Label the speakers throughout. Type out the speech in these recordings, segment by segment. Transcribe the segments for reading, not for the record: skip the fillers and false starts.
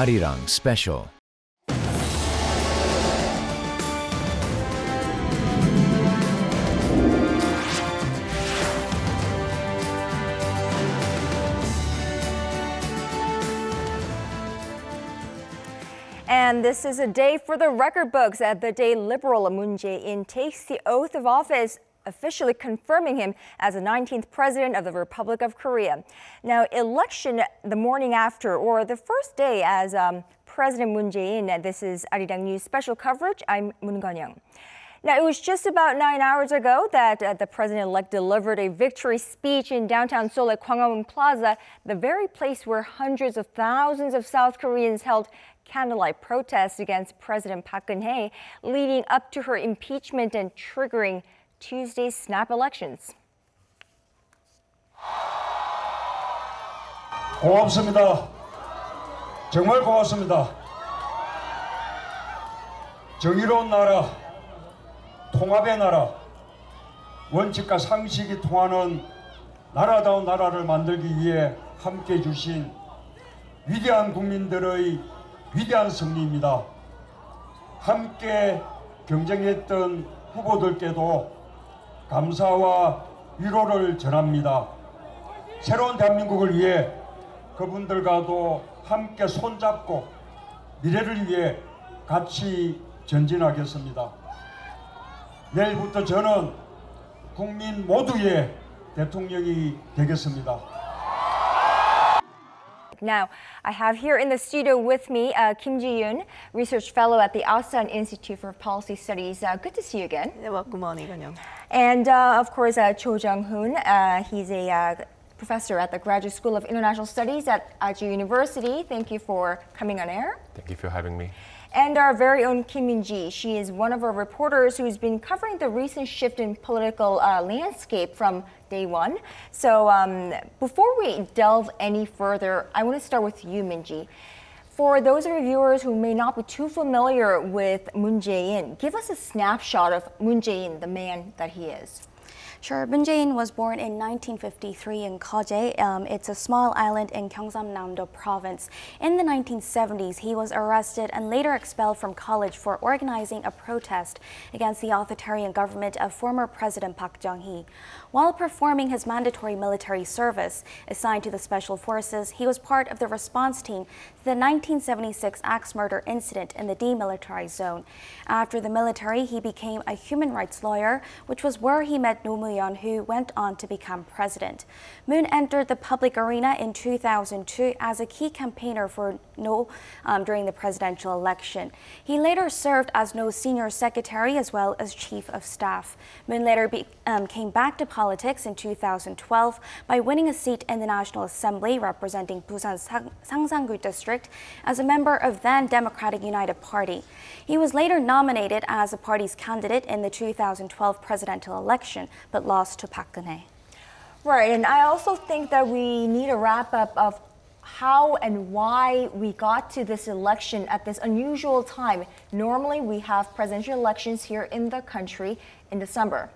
Speaker 1: Arirang Special.
Speaker 2: And this is a day for the record books at the day Liberal Moon Jae-in takes the oath of office, officially confirming him as the 19th president of the Republic of Korea. Now, election the morning after, or the first day as President Moon Jae-in. This is Arirang News special coverage. I'm Moon Gon-young. Now, it was just about 9 hours ago that the president-elect delivered a victory speech in downtown Seoul at Gwanghwamun Plaza, the very place where hundreds of thousands of South Koreans held candlelight protests against President Park Geun-hye, leading up to her impeachment and triggering Tuesday's snap elections.
Speaker 3: 고맙습니다. 정말 고맙습니다. 정의로운 나라, 통합의 나라, 원칙과 상식이 통하는 나라다운 나라를 만들기 위해 함께해 주신 위대한 국민들의 위대한 승리입니다. 함께 경쟁했던 후보들께도 감사와 위로를 전합니다. 새로운 대한민국을 위해 그분들과도 함께 손잡고 미래를 위해 같이 전진하겠습니다. 내일부터 저는 국민 모두의 대통령이 되겠습니다.
Speaker 2: Now, I have here in the studio with me Kim Ji-yoon, research fellow at the Aosan Institute for Policy Studies. Good to see you again.
Speaker 4: Good morning, Gon-young.
Speaker 2: And of course, Cho Jung-hoon. He's a professor at the Graduate School of International Studies at Aju University. Thank you for coming on air.
Speaker 5: Thank you for having me.
Speaker 2: And our very own Kim Min-ji. She is one of our reporters who's been covering the recent shift in political landscape from day one. So before we delve any further, I want to start with you, Min-ji. For those of our viewers who may not be too familiar with Moon Jae-in, give us a snapshot of Moon Jae-in, the man that he is.
Speaker 6: Sure. Moon Jae-in was born in 1953 in Geoje. It's a small island in Gyeongsam-namdo province. In the 1970s, he was arrested and later expelled from college for organizing a protest against the authoritarian government of former President Park Geun-hye. While performing his mandatory military service assigned to the Special Forces, he was part of the response team to the 1976 axe murder incident in the demilitarized zone. After the military, he became a human rights lawyer, which was where he met Roh Moo-yeon, who went on to become president. Moon entered the public arena in 2002 as a key campaigner for Roh during the presidential election. He later served as Roh's senior secretary as well as chief of staff. Moon later came back to politics in 2012 by winning a seat in the National Assembly representing Busan's Sangsang-gu district as a member of then Democratic United Party. He was later nominated as the party's candidate in the 2012 presidential election, but lost to Park Geun-hye.
Speaker 2: Right, and I also think that we need a wrap-up of how and why we got to this election at this unusual time. Normally, we have presidential elections here in the country in December.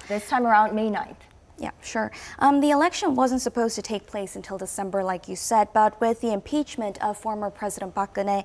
Speaker 2: This time around, May 9th.
Speaker 6: Yeah, sure. The election wasn't supposed to take place until December, like you said, but with the impeachment of former President Park Geun-hye,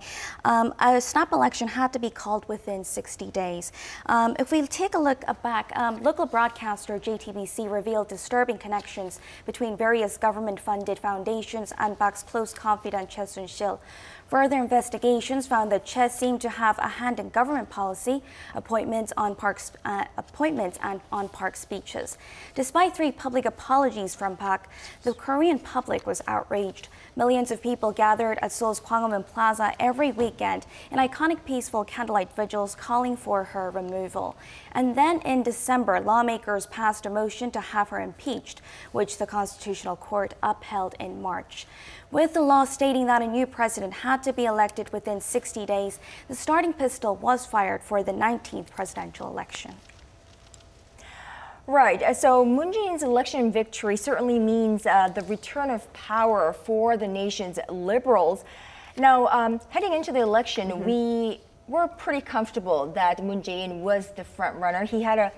Speaker 6: a snap election had to be called within 60 days. If we take a look back, local broadcaster JTBC revealed disturbing connections between various government-funded foundations and Park's close confidant Choi Soon-sil. Further investigations found that Choi seemed to have a hand in government policy, appointments and on Park speeches. Despite 3 public apologies from Park, the Korean public was outraged. Millions of people gathered at Seoul's Gwanghwamun Plaza every weekend in iconic peaceful candlelight vigils calling for her removal. And then in December, lawmakers passed a motion to have her impeached, which the Constitutional Court upheld in March. With the law stating that a new president had to be elected within 60 days, the starting pistol was fired for the 19th presidential election.
Speaker 2: Right, so Moon Jae-in's election victory certainly means the return of power for the nation's liberals. Now, heading into the election, we were pretty comfortable that Moon Jae-in was the front runner. He had a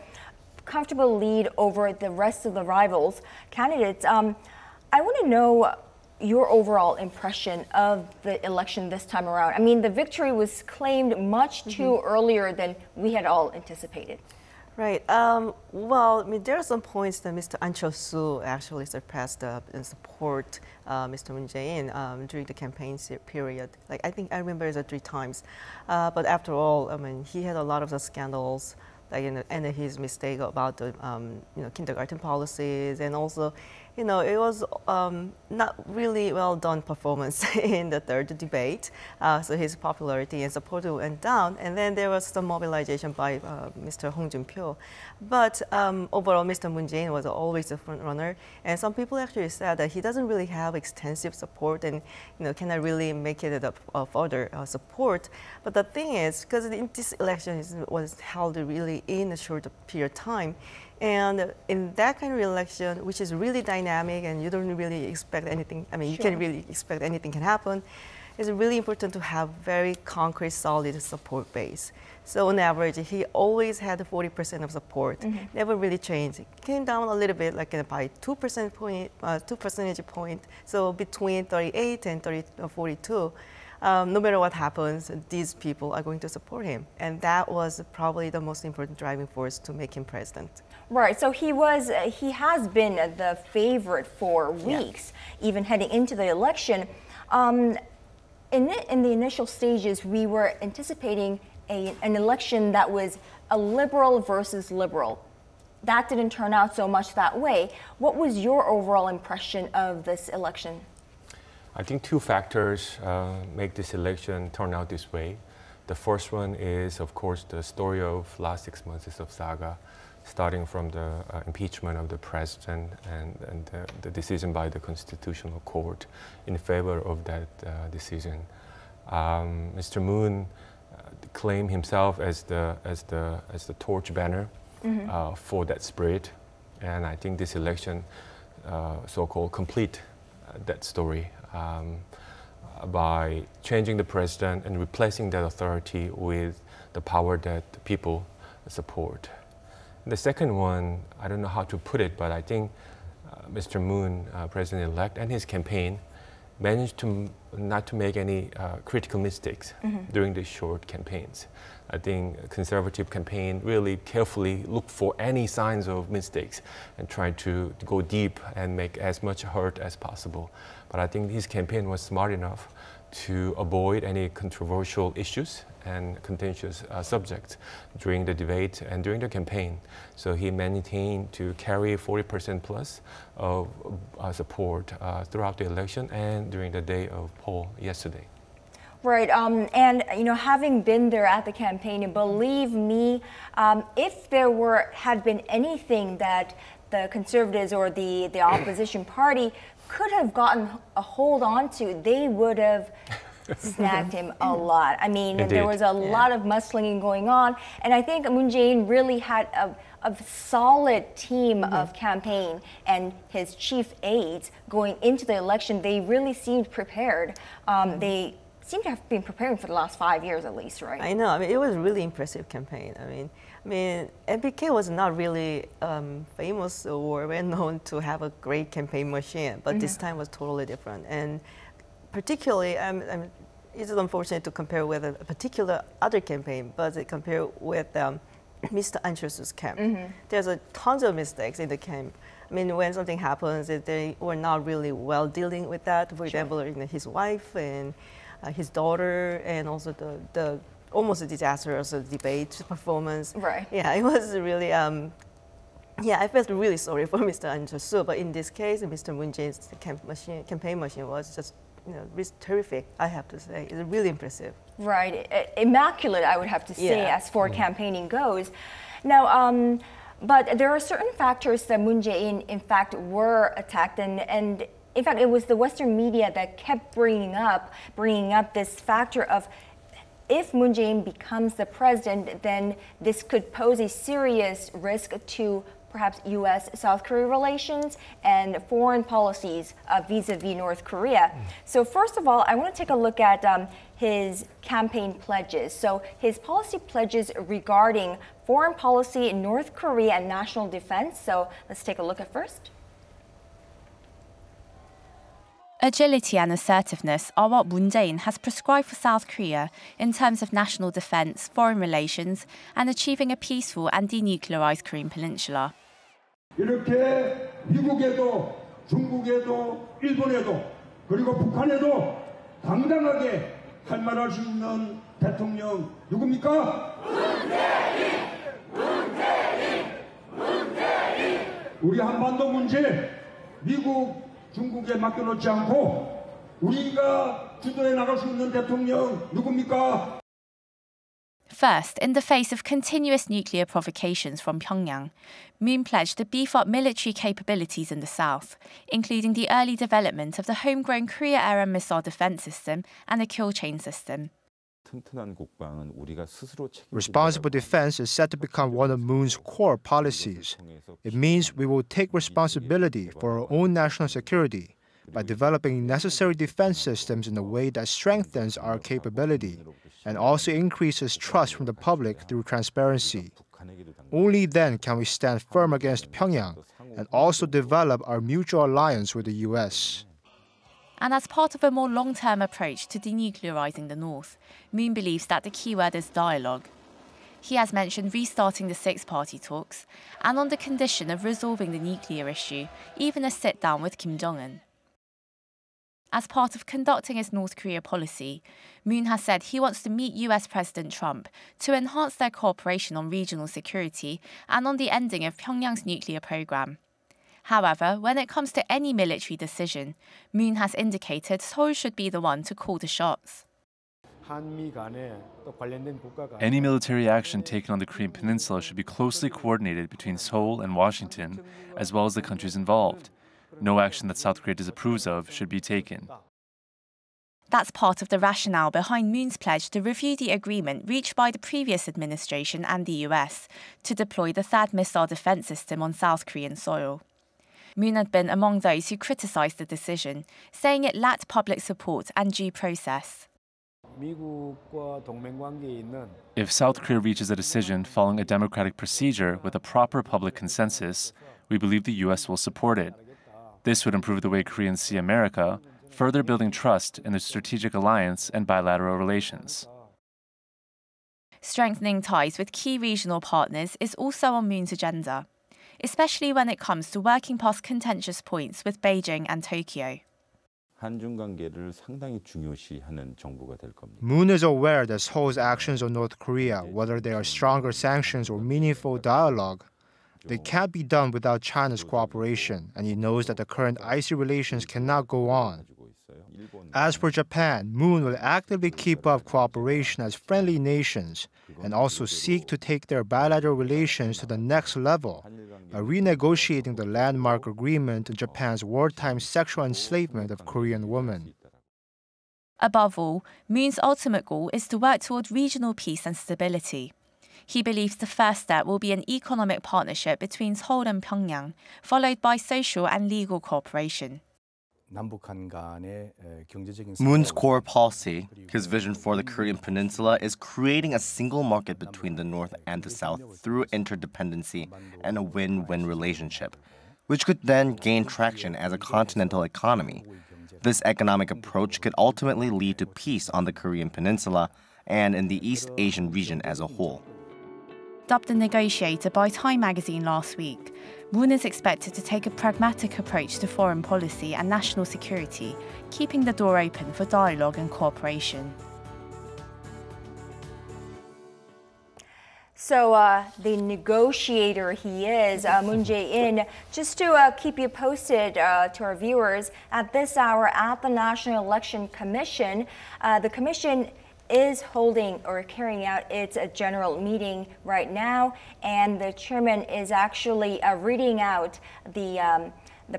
Speaker 2: comfortable lead over the rest of the rivals candidates. I want to know your overall impression of the election this time around? I mean, the victory was claimed much too earlier than we had all anticipated.
Speaker 1: Right. Well, I mean, there are some points that Mr. An Chol-soo actually surpassed in support Mr. Moon Jae-in during the campaign period. Like, I think I remember it 3 times. But after all, I mean, he had a lot of the scandals, like, and his mistake about the kindergarten policies, and also, it was not really well done performance in the third debate. So his popularity and support went down, and then there was some mobilization by Mr. Hong Jun-pyo. But overall, Mr. Moon Jae-in was always a front runner, and some people actually said that he doesn't really have extensive support, and cannot really make it a further support. But the thing is, because this election was held really in a short period of time, and in that kind of election, which is really dynamic and you don't really expect anything, I mean, you can't really expect anything can happen, it's really important to have very concrete, solid support base. So on average, he always had 40% of support, never really changed. It came down a little bit, like by 2 percentage points, so between 38 and 42. No matter what happens, these people are going to support him. And that was probably the most important driving force to make him president.
Speaker 2: Right, so he has been the favorite for weeks, even heading into the election. In the initial stages, we were anticipating an election that was a liberal versus liberal. That didn't turn out so much that way. What was your overall impression of this election?
Speaker 4: I think 2 factors make this election turn out this way. The first one is, of course, the story of last 6 months of saga, starting from the impeachment of the president and the decision by the Constitutional Court in favor of that decision. Mr. Moon claimed himself as the torch banner for that spirit, and I think this election so-called complete that story. By changing the president and replacing that authority with the power that the people support. The second one, I don't know how to put it, but I think Mr. Moon, President-elect, and his campaign managed to not to make any critical mistakes during these short campaigns. I think conservative campaign really carefully look for any signs of mistakes and try to go deep and make as much hurt as possible. But I think his campaign was smart enough to avoid any controversial issues and contentious subjects during the debate and during the campaign. So he maintained to carry 40% plus of support throughout the election and during the day of poll yesterday.
Speaker 2: Right, and having been there at the campaign, and believe me, if there had been anything that the conservatives or the opposition party could have gotten a hold on to, they would have snagged him a lot. I mean,
Speaker 4: Indeed.
Speaker 2: There was a lot of mudslinging going on, and I think Moon Jae-in really had a solid team of campaign and his chief aides going into the election. They really seemed prepared. They seem to have been preparing for the last 5 years at least, right?
Speaker 1: I know. I mean, it was a really impressive campaign. I mean, MPK was not really famous or well known to have a great campaign machine, but this time was totally different. And particularly, it's unfortunate to compare with a particular other campaign, but to compare with Mr. An Chol-soo's camp. There's tons of mistakes in the camp. I mean, when something happens, they were not really well dealing with that. For example, his wife and his daughter, and also the almost a disastrous debate performance.
Speaker 2: Right.
Speaker 1: Yeah, it was really. Yeah, I felt really sorry for Mr. An Chol-soo, but in this case, Mr. Moon Jae-in's campaign machine was just terrific. I have to say, it's really impressive.
Speaker 2: Right, immaculate, I would have to say, as for campaigning goes. Now, but there are certain factors that Moon Jae-in, in fact, were attacked, and in fact, it was the Western media that kept bringing up this factor of if Moon Jae-in becomes the president, then this could pose a serious risk to perhaps U.S.-South Korea relations and foreign policies vis-a-vis North Korea. So first of all, I want to take a look at his campaign pledges. So his policy pledges regarding foreign policy in North Korea and national defense. So let's take a look at first.
Speaker 5: Agility and assertiveness are what Moon Jae-in has prescribed for South Korea in terms of national defense, foreign relations, and achieving a peaceful and denuclearized Korean peninsula.
Speaker 3: 이렇게 미국에도 중국에도 일본에도 그리고 북한에도 당당하게 할 말할 수 있는 대통령 누굽니까? 우리 한반도 문제 미국, 중국에 맡겨놓지 않고 우리가 주도해 나갈 수 있는 대통령 누굽니까?
Speaker 5: First, in the face of continuous nuclear provocations from Pyongyang, Moon pledged to beef up military capabilities in the south, including the early development of the homegrown Korea-era missile defense system and a kill chain system.
Speaker 7: Responsible defense is set to become one of Moon's core policies. It means we will take responsibility for our own national security by developing necessary defense systems in a way that strengthens our capability and also increases trust from the public through transparency. Only then can we stand firm against Pyongyang and also develop our mutual alliance with the US.
Speaker 5: And as part of a more long-term approach to denuclearizing the North, Moon believes that the keyword is dialogue. He has mentioned restarting the six-party talks and on the condition of resolving the nuclear issue, even a sit-down with Kim Jong-un. As part of conducting his North Korea policy, Moon has said he wants to meet US President Trump to enhance their cooperation on regional security and on the ending of Pyongyang's nuclear program. However, when it comes to any military decision, Moon has indicated Seoul should be the one to call the shots.
Speaker 8: Any military action taken on the Korean Peninsula should be closely coordinated between Seoul and Washington, as well as the countries involved. No action that South Korea disapproves of should be taken.
Speaker 5: That's part of the rationale behind Moon's pledge to review the agreement reached by the previous administration and the US to deploy the THAAD missile defense system on South Korean soil. Moon had been among those who criticized the decision, saying it lacked public support and due process.
Speaker 8: If South Korea reaches a decision following a democratic procedure with a proper public consensus, we believe the US will support it. This would improve the way Koreans see America, further building trust in their strategic alliance and bilateral relations.
Speaker 5: Strengthening ties with key regional partners is also on Moon's agenda, especially when it comes to working past contentious points with Beijing and Tokyo.
Speaker 7: Moon is aware that Seoul's actions on North Korea, whether they are stronger sanctions or meaningful dialogue, they can't be done without China's cooperation, and he knows that the current icy relations cannot go on. As for Japan, Moon will actively keep up cooperation as friendly nations and also seek to take their bilateral relations to the next level by renegotiating the landmark agreement on Japan's wartime sexual enslavement of Korean women.
Speaker 5: Above all, Moon's ultimate goal is to work toward regional peace and stability. He believes the first step will be an economic partnership between Seoul and Pyongyang, followed by social and legal cooperation.
Speaker 9: Moon's core policy, his vision for the Korean Peninsula, is creating a single market between the North and the South through interdependency and a win-win relationship, which could then gain traction as a continental economy. This economic approach could ultimately lead to peace on the Korean Peninsula and in the East Asian region as a whole.
Speaker 5: Dubbed a negotiator by Time magazine last week, Moon is expected to take a pragmatic approach to foreign policy and national security, keeping the door open for dialogue and cooperation.
Speaker 2: So the negotiator he is, Moon Jae-in, just to keep you posted to our viewers, at this hour at the National Election Commission, the Commission is holding or carrying out its general meeting right now, and the chairman is actually reading out the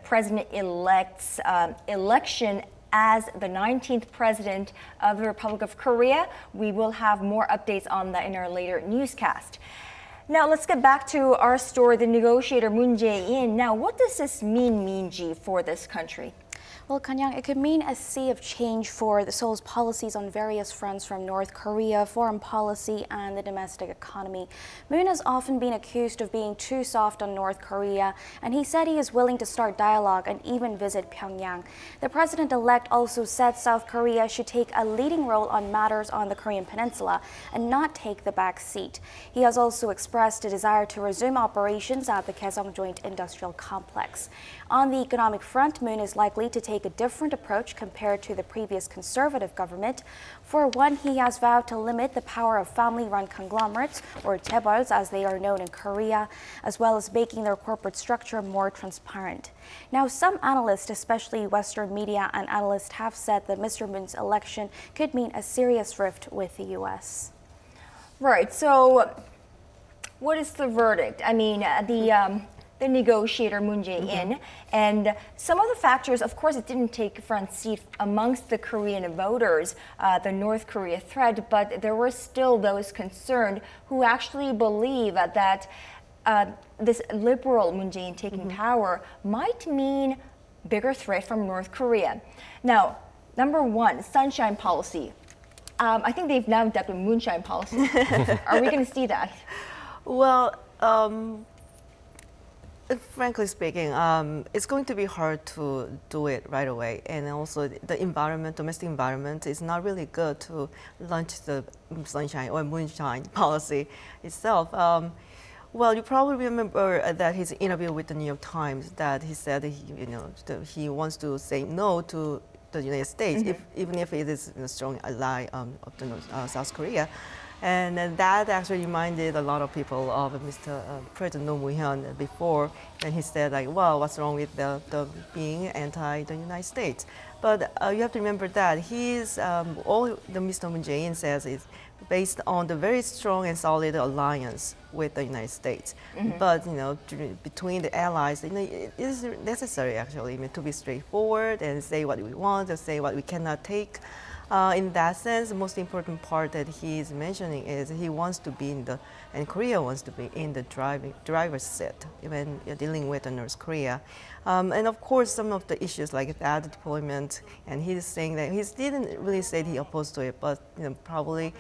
Speaker 2: president-elect's election as the 19th president of the Republic of Korea. We will have more updates on that in our later newscast. Now let's get back to our story, the negotiator Moon Jae-in. Now, what does this mean, Minji, for this country?
Speaker 6: Well, Kanyang, it could mean a sea of change for Seoul's policies on various fronts, from North Korea, foreign policy, and the domestic economy. Moon has often been accused of being too soft on North Korea, and he said he is willing to start dialogue and even visit Pyongyang. The president-elect also said South Korea should take a leading role on matters on the Korean peninsula and not take the back seat. He has also expressed a desire to resume operations at the Kaesong Joint Industrial Complex. On the economic front, Moon is likely to take a different approach compared to the previous conservative government. For one, he has vowed to limit the power of family-run conglomerates, or chaebols as they are known in Korea, as well as making their corporate structure more transparent. Now, some analysts, especially Western media and analysts, have said that Mr. Moon's election could mean a serious rift with the U.S.
Speaker 2: Right, so what is the verdict? I mean, the negotiator Moon Jae-in, and some of the factors, of course, it didn't take front seat amongst the Korean voters, the North Korea threat, but there were still those concerned who actually believe that this liberal Moon Jae-in taking power might mean bigger threat from North Korea. Now, number one, sunshine policy. I think they've now dubbed it moonshine policy. Are we going to see that?
Speaker 1: Well, frankly speaking, it's going to be hard to do it right away. And also the environment, domestic environment, is not really good to launch the sunshine or moonshine policy itself. Well, you probably remember that his interview with the New York Times, that he said he wants to say no to the United States, even if it is a strong ally of the South Korea. And that actually reminded a lot of people of Mr. President Roh Moo-hyun before, and he said, like, well, what's wrong with the being anti the United States? But you have to remember that all the Mr. Moon Jae-in says is based on the very strong and solid alliance with the United States. But between the allies, it is necessary actually to be straightforward and say what we want, and say what we cannot take. In that sense, the most important part that he is mentioning is he wants to be and Korea wants to be in the driver's seat when you're dealing with North Korea. And of course, some of the issues like that deployment, and he's saying that he didn't really say he opposed to it, but probably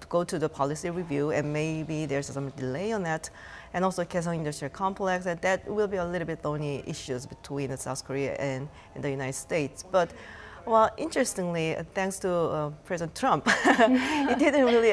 Speaker 1: go to the policy review, and maybe there's some delay on that. And also Kaesong Industrial Complex, that will be a little bit thorny issues between South Korea and the United States. But well, interestingly, thanks to President Trump, it didn't really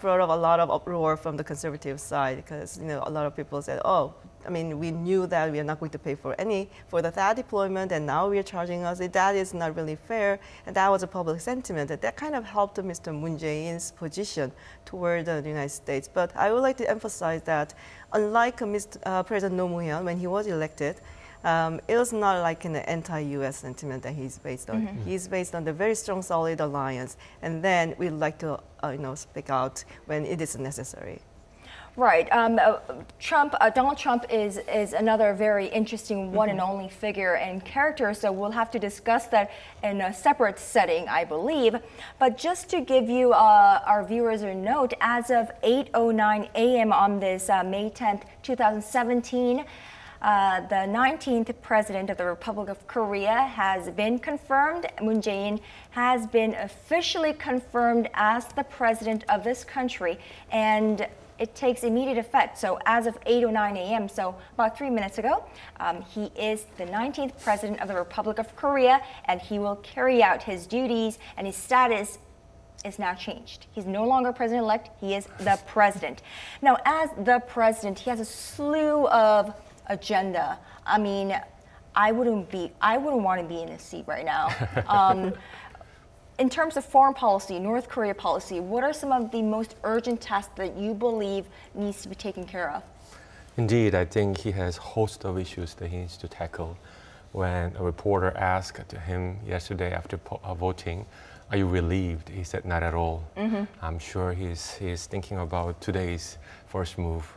Speaker 1: brought up a lot of uproar from the conservative side, because a lot of people said, oh, I mean, we knew that we are not going to pay for the THAAD deployment, and now we are charging us. That is not really fair, and that was a public sentiment. That kind of helped Mr. Moon Jae-in's position toward the United States. But I would like to emphasize that, unlike President Roh Moo-hyun when he was elected, it was not like an anti-U.S. sentiment that he's based on. He's based on the very strong, solid alliance, and then we'd like to, speak out when it is necessary.
Speaker 2: Right. Donald Trump is another very interesting one and only figure and character, so we'll have to discuss that in a separate setting, I believe. But just to give you our viewers a note, as of 8:09 a.m. on this May 10th, 2017, the 19th President of the Republic of Korea has been confirmed. Moon Jae-in has been officially confirmed as the president of this country, and it takes immediate effect. So as of 8:09 a.m., so about 3 minutes ago, he is the 19th President of the Republic of Korea, and he will carry out his duties, and his status is now changed. He's no longer president-elect, he is the president. Now, as the president, he has a slew of agenda. I mean, I wouldn't want to be in his seat right now. In terms of foreign policy, North Korea policy, what are some of the most urgent tasks that you believe needs to be taken care of?
Speaker 4: Indeed, I think he has a host of issues that he needs to tackle. When a reporter asked him yesterday after voting, are you relieved? He said, not at all. I'm sure he's thinking about today's first move.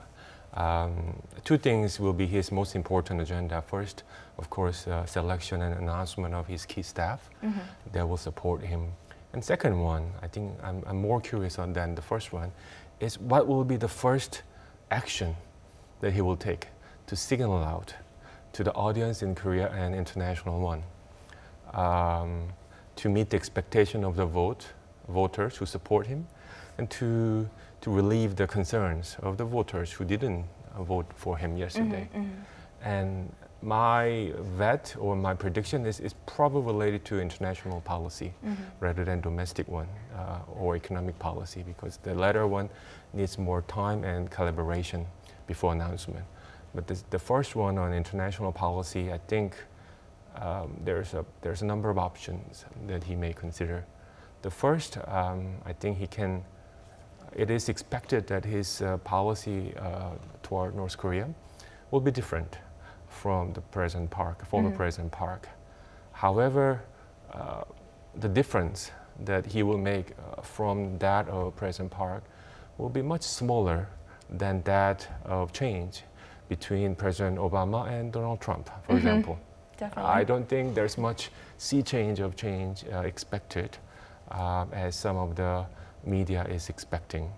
Speaker 4: Two things will be his most important agenda. First, of course, selection and announcement of his key staff that will support him. And second one, I think I'm more curious on than the first one, is what will be the first action that he will take to signal out to the audience in Korea and international one. to meet the expectation of the voters who support him, and to relieve the concerns of the voters who didn't vote for him yesterday. And my bet or my prediction is probably related to international policy rather than domestic one or economic policy, because the latter one needs more time and collaboration before announcement. But the first one on international policy, I think there's a number of options that he may consider. The first, I think it is expected that his policy toward North Korea will be different from the President Park, former President Park. However, the difference that he will make from that of President Park will be much smaller than that of change between President Obama and Donald Trump, for example.
Speaker 2: Definitely.
Speaker 4: I don't think there's much sea change of change expected as some of the media is expecting.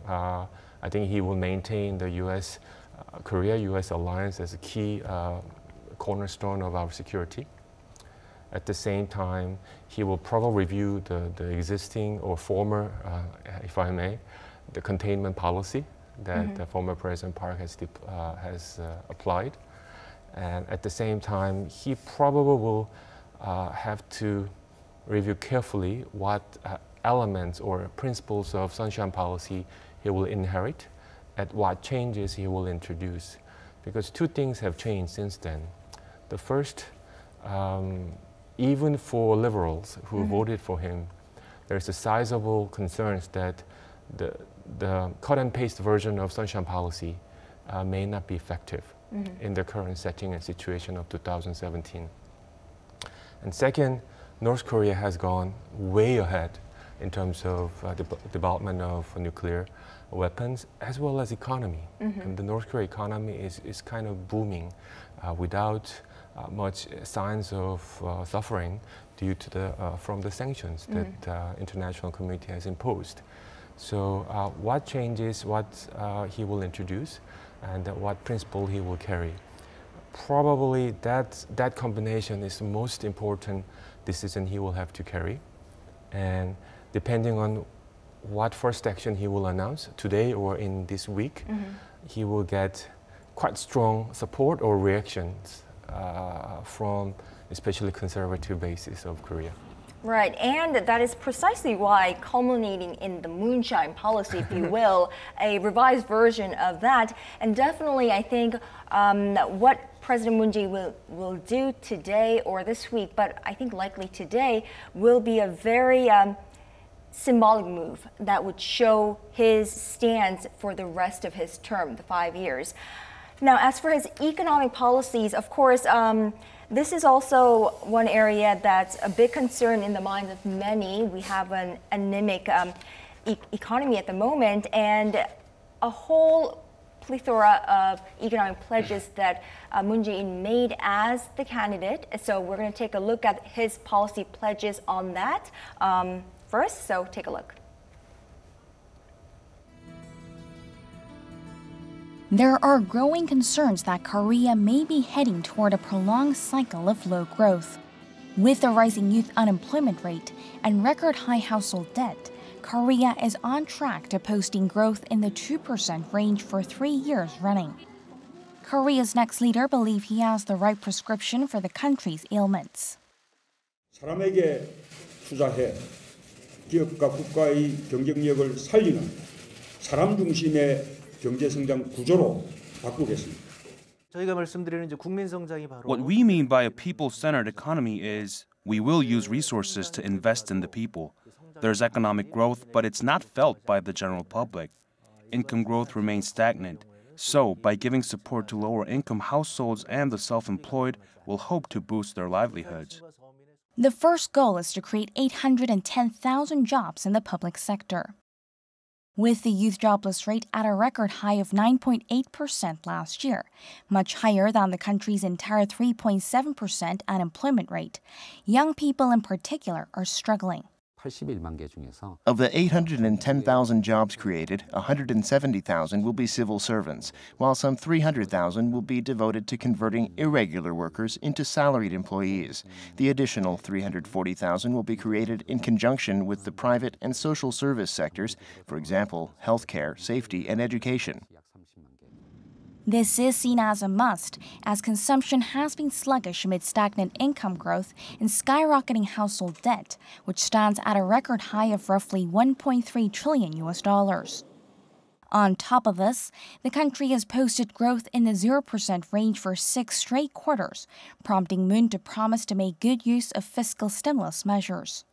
Speaker 4: I think he will maintain the Korea-US alliance as a key cornerstone of our security. At the same time, he will probably review the existing or former, if I may, the containment policy that the former President Park has applied. And at the same time, he probably will have to review carefully what elements or principles of sunshine policy he will inherit, and what changes he will introduce. Because two things have changed since then. The first, even for liberals who voted for him, there's a sizable concerns that the cut and paste version of sunshine policy may not be effective in the current setting and situation of 2017. And second, North Korea has gone way ahead in terms of development of nuclear weapons as well as economy. And the North Korea economy is kind of booming without much signs of suffering due to from the sanctions that the international community has imposed. So what changes, what he will introduce, and what principle he will carry. Probably that combination is the most important decision he will have to carry. And depending on what first action he will announce today or in this week, he will get quite strong support or reactions from especially conservative bases of Korea.
Speaker 2: Right, and that is precisely why, culminating in the moonshine policy, if you will, a revised version of that. And definitely, I think what President Moon Jae-in will do today or this week, but I think likely today, will be a very symbolic move that would show his stance for the rest of his term, the 5 years. Now, as for his economic policies, of course, this is also one area that's a big concern in the minds of many. We have an anemic economy at the moment, and a whole plethora of economic pledges that Moon Jae-in made as the candidate. So we're going to take a look at his policy pledges on that first. So take a look.
Speaker 10: There are growing concerns that Korea may be heading toward a prolonged cycle of low growth. With a rising youth unemployment rate and record high household debt, Korea is on track to posting growth in the 2% range for 3 years running. Korea's next leader believes he has the right prescription for the country's ailments.
Speaker 3: 사람에게 투자해 기업과 국가의 경쟁력을 살리는 사람 중심의 경제성장 구조로 바꾸겠습니다.
Speaker 11: What we mean by a people-centered economy is we will use resources to invest in the people. There's economic growth, but it's not felt by the general public. Income growth remains stagnant. So, by giving support to lower-income households and the self-employed, we'll hope to boost their livelihoods.
Speaker 10: The first goal is to create 810,000 jobs in the public sector. With the youth jobless rate at a record high of 9.8% last year, much higher than the country's entire 3.7% unemployment rate, young people in particular are struggling.
Speaker 12: Of the 810,000 jobs created, 170,000 will be civil servants, while some 300,000 will be devoted to converting irregular workers into salaried employees. The additional 340,000 will be created in conjunction with the private and social service sectors, for example, healthcare, safety, and education.
Speaker 10: This is seen as a must, as consumption has been sluggish amid stagnant income growth and skyrocketing household debt, which stands at a record high of roughly $1.3 trillion. On top of this, the country has posted growth in the 0% range for 6 straight quarters, prompting Moon to promise to make good use of fiscal stimulus measures.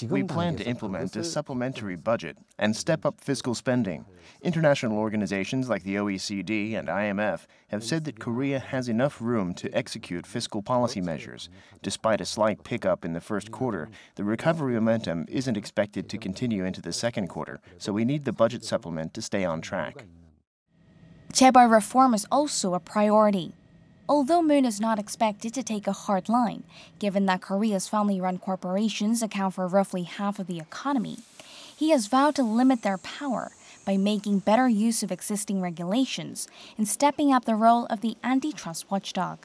Speaker 12: We plan to implement a supplementary budget and step up fiscal spending. International organizations like the OECD and IMF have said that Korea has enough room to execute fiscal policy measures. Despite a slight pickup in the first quarter, the recovery momentum isn't expected to continue into the second quarter, so we need the budget supplement to stay on track.
Speaker 10: Chaebol reform is also a priority. Although Moon is not expected to take a hard line, given that Korea's family-run corporations account for roughly half of the economy, he has vowed to limit their power by making better use of existing regulations and stepping up the role of the antitrust watchdog.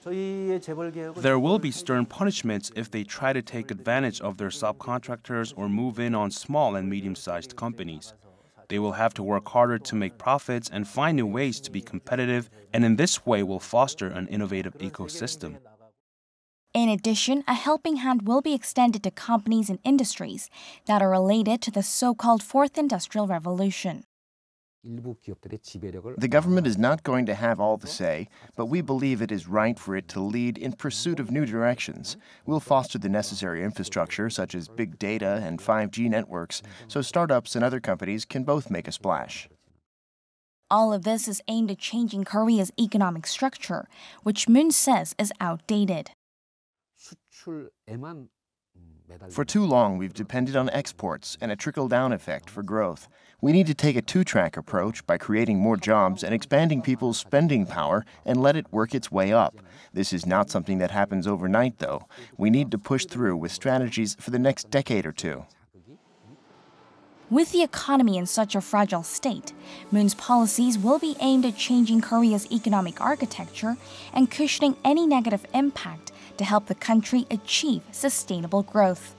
Speaker 11: There will be stern punishments if they try to take advantage of their subcontractors or move in on small and medium-sized companies. They will have to work harder to make profits and find new ways to be competitive, and in this way will foster an innovative ecosystem.
Speaker 10: In addition, a helping hand will be extended to companies and industries that are related to the so-called Fourth Industrial Revolution.
Speaker 12: The government is not going to have all the say, but we believe it is right for it to lead in pursuit of new directions. We'll foster the necessary infrastructure, such as big data and 5G networks, so startups and other companies can both make a splash.
Speaker 10: All of this is aimed at changing Korea's economic structure, which Moon says is outdated.
Speaker 12: For too long, we've depended on exports and a trickle-down effect for growth. We need to take a two-track approach by creating more jobs and expanding people's spending power and let it work its way up. This is not something that happens overnight, though. We need to push through with strategies for the next decade or two.
Speaker 10: With the economy in such a fragile state, Moon's policies will be aimed at changing Korea's economic architecture and cushioning any negative impact to help the country achieve sustainable growth.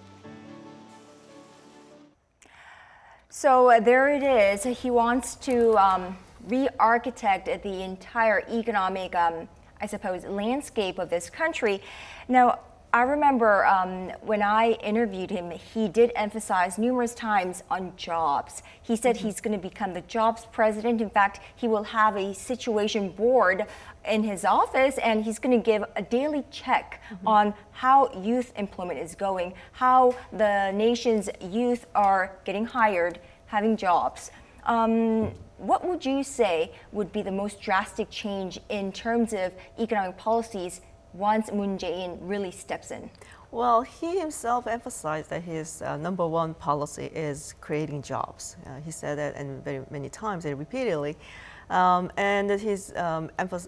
Speaker 2: So there it is. He wants to re-architect the entire economic, I suppose, landscape of this country. Now, I remember when I interviewed him, he did emphasize numerous times on jobs. He said he's going to become the jobs president. In fact, he will have a situation board in his office, and he's going to give a daily check on how youth employment is going, how the nation's youth are getting hired, having jobs. What would you say would be the most drastic change in terms of economic policies once Moon Jae-in really steps in?
Speaker 1: Well, he himself emphasized that his number one policy is creating jobs. He said that and very many times and repeatedly. And his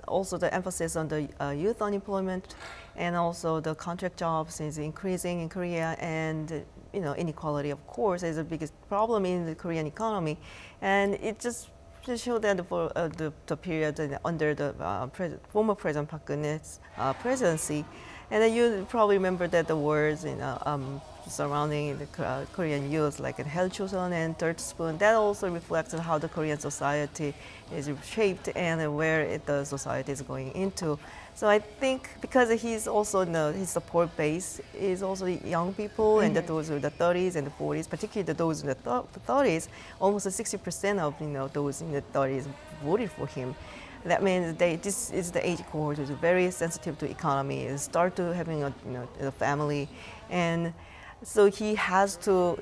Speaker 1: also the emphasis on the youth unemployment and also the contract jobs is increasing in Korea, and inequality, of course, is the biggest problem in the Korean economy. And it just to show that for the period under the former President Park Geun-hye's presidency, and then you probably remember that the words surrounding the Korean youth, like Hell Choson and Third Spoon, that also reflects on how the Korean society is shaped and where the society is going into. So I think because he's also his support base is also young people, and those in the 30s and the 40s, particularly those in the 30s, almost 60% of those in the 30s voted for him. That means this is the age cohort who's very sensitive to economy, and start to having a family, and so he has to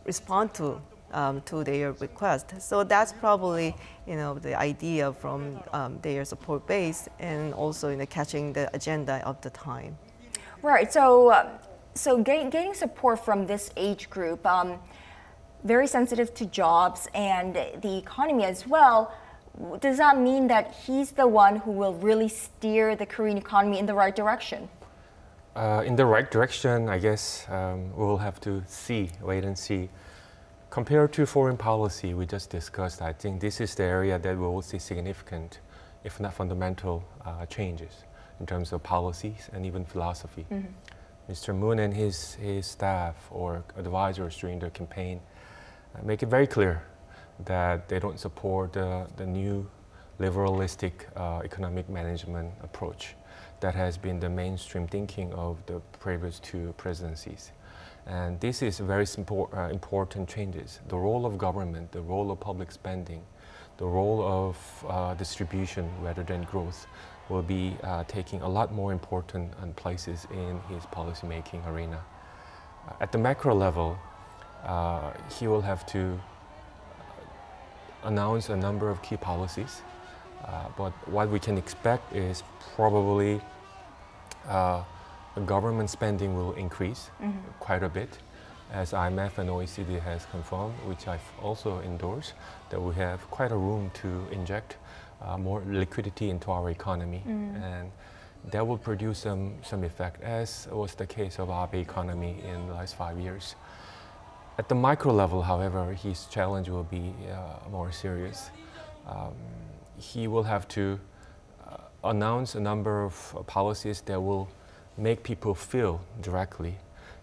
Speaker 1: respond to their request. So that's probably the idea from their support base, and also catching the agenda of the time.
Speaker 2: Right. So getting support from this age group, very sensitive to jobs and the economy as well. Does that mean that he's the one who will really steer the Korean economy in the right direction?
Speaker 4: in the right direction, I guess we will have to wait and see. Compared to foreign policy we just discussed, I think this is the area that we will see significant, if not fundamental, changes in terms of policies and even philosophy. Mr. Moon and his staff or advisors during the campaign make it very clear that they don't support the new liberalistic economic management approach that has been the mainstream thinking of the previous two presidencies. And this is very important changes. The role of government, the role of public spending, the role of distribution rather than growth will be taking a lot more important places in his policymaking arena. At the macro level, he will have to announce a number of key policies, but what we can expect is probably the government spending will increase quite a bit, as IMF and OECD has confirmed, which I've also endorsed, that we have quite a room to inject more liquidity into our economy, and that will produce some effect, as was the case of our economy in the last 5 years. At the micro level, however, his challenge will be more serious. He will have to announce a number of policies that will make people feel directly,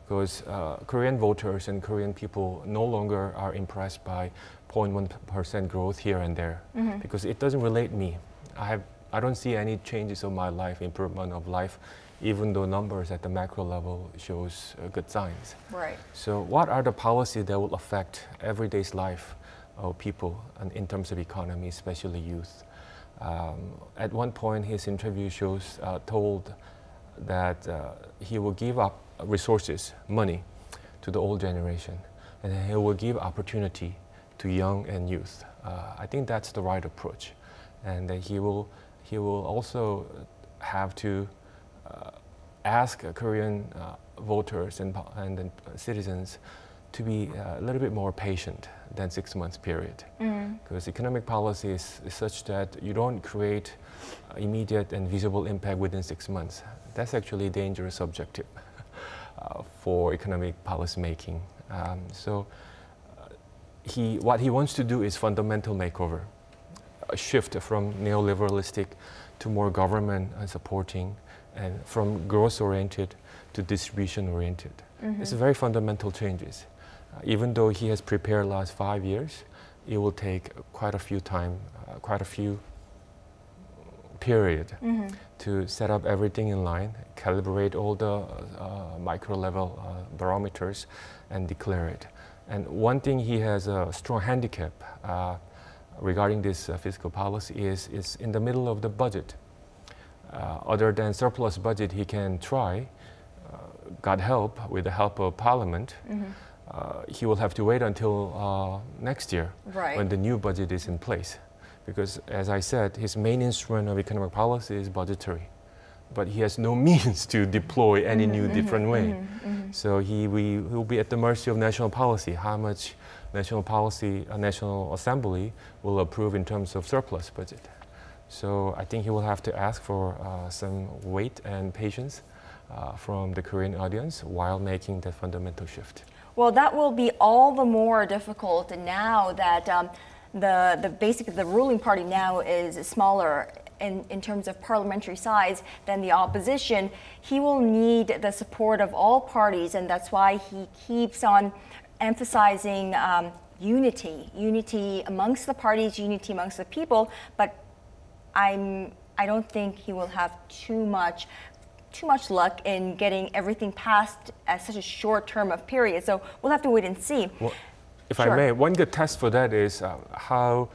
Speaker 4: because Korean voters and Korean people no longer are impressed by 0.1% growth here and there, because it doesn't relate me. I don't see any changes of my life, improvement of life, even though numbers at the macro level shows good signs.
Speaker 2: Right.
Speaker 4: So what are the policies that will affect everyday's life of people and in terms of economy, especially youth? At one point, his interview told that he will give up resources, money, to the old generation, and he will give opportunity to young and youth. I think that's the right approach, and that he will also have to ask Korean voters and citizens to be a little bit more patient than 6 months period, because economic policy is such that you don't create immediate and visible impact within 6 months. That's actually a dangerous objective for economic policy making. What he wants to do is fundamental makeover, a shift from neoliberalistic to more government supporting, and from growth-oriented to distribution-oriented. It's very fundamental changes. Even though he has prepared last 5 years, it will take quite a few period to set up everything in line, calibrate all the micro-level barometers, and declare it. And one thing he has a strong handicap regarding this fiscal policy is in the middle of the budget. Other than surplus budget, he can try, God help, with the help of Parliament. He will have to wait until next year, when the new budget is in place. Because, as I said, his main instrument of economic policy is budgetary. But he has no means to deploy any new different way. So he will be at the mercy of national policy, how much national assembly will approve in terms of surplus budget. So I think he will have to ask for some wait and patience from the Korean audience while making that fundamental shift.
Speaker 2: Well, that will be all the more difficult now that the ruling party now is smaller in terms of parliamentary size than the opposition. He will need the support of all parties, and that's why he keeps on emphasizing unity amongst the parties, unity amongst the people. But I don't think he will have too much luck in getting everything passed at such a short term of period. So we'll have to wait and see.
Speaker 4: Well, if I may, one good test for that is how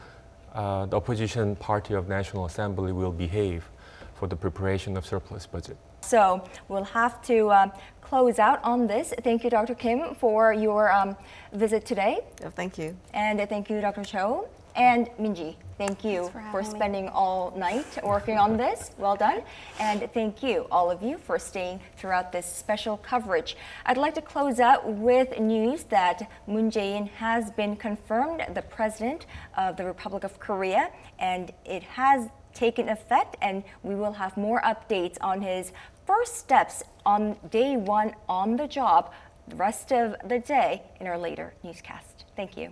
Speaker 4: the opposition party of National Assembly will behave for the preparation of surplus budget.
Speaker 2: So we'll have to close out on this. Thank you, Dr. Kim, for your visit today.
Speaker 1: Oh, thank you.
Speaker 2: And thank you, Dr. Cho. And Minji, thank you for spending all night working on this. Well done. And thank you, all of you, for staying throughout this special coverage. I'd like to close out with news that Moon Jae-in has been confirmed the President of the Republic of Korea, and it has taken effect, and we will have more updates on his first steps on day one on the job the rest of the day in our later newscast. Thank you.